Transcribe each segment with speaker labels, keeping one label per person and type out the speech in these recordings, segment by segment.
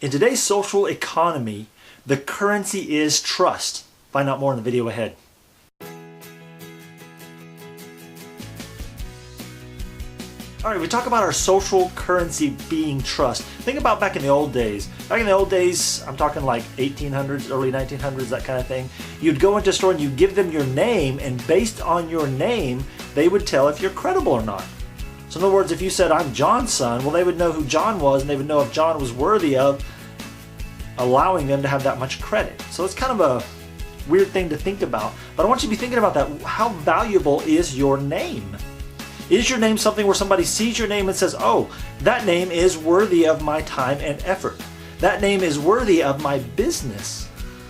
Speaker 1: In today's social economy, the currency is trust. Find out more in the video ahead. All right, we talk about our social currency being trust. Think about back in the old days. Back in the old days, I'm talking like 1800s, early 1900s, that kind of thing. You'd go into a store and you give them your name, and based on your name, they would tell if you're credible or not. So in other words, if you said, I'm John's son, well, they would know who John was, and they would know if John was worthy of allowing them to have that much credit. So it's kind of a weird thing to think about. But I want you to be thinking about that. How valuable is your name? Is your name something where somebody sees your name and says, oh, that name is worthy of my time and effort. That name is worthy of my business.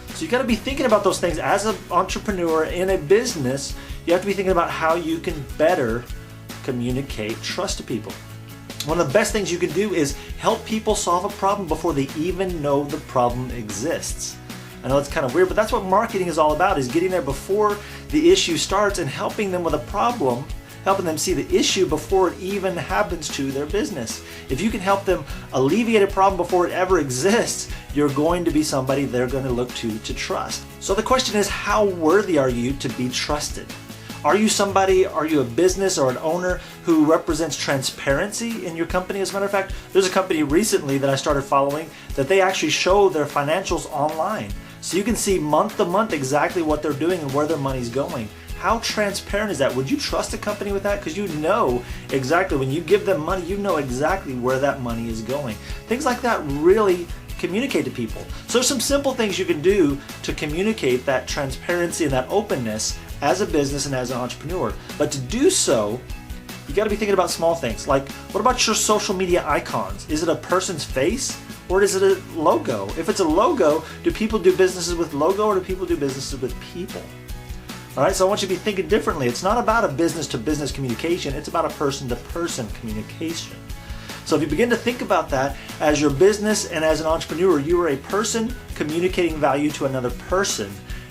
Speaker 1: So you got to be thinking about those things. As an entrepreneur in a business, you have to be thinking about how you can better communicate trust to people. One of the best things you can do is help people solve a problem before they even know the problem exists. I know it's kind of weird, but that's what marketing is all about, is getting there before the issue starts and helping them with a problem, helping them see the issue before it even happens to their business. If you can help them alleviate a problem before it ever exists, you're going to be somebody they're going to look to trust. So the question is, how worthy are you to be trusted? Are you a business or an owner who represents transparency in your company? As a matter of fact, there's a company recently that I started following that they actually show their financials online. So you can see month to month exactly what they're doing and where their money's going. How transparent is that? Would you trust a company with that? Because you know exactly, when you give them money, you know exactly where that money is going. Things like that really communicate to people. So there's some simple things you can do to communicate that transparency and that openness as a business and as an entrepreneur. But to do so, you got to be thinking about small things. Like, what about your social media icons? Is it a person's face or is it a logo? If it's a logo, do people do businesses with logo or do people do businesses with people? All right, so I want you to be thinking differently. It's not about a business-to-business communication. It's about a person-to-person communication. So if you begin to think about that as your business and as an entrepreneur, you are a person communicating value to another person.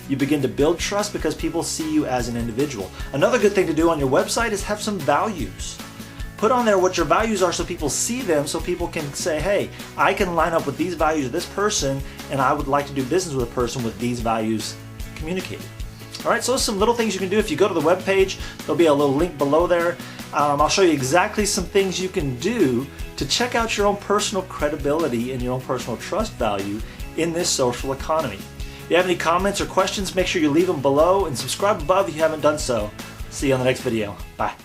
Speaker 1: You begin to build trust because people see you as an individual. Another good thing to do on your website is have some values. Put on there what your values are so people see them, so people can say, hey, I can line up with these values of this person, and I would like to do business with a person with these values communicated. All right, so some little things you can do. If you go to the web page, there'll be a little link below there. I'll show you exactly some things you can do to check out your own personal credibility and your own personal trust value in this social economy. If you have any comments or questions, make sure you leave them below and subscribe above if you haven't done so. See you on the next video. Bye.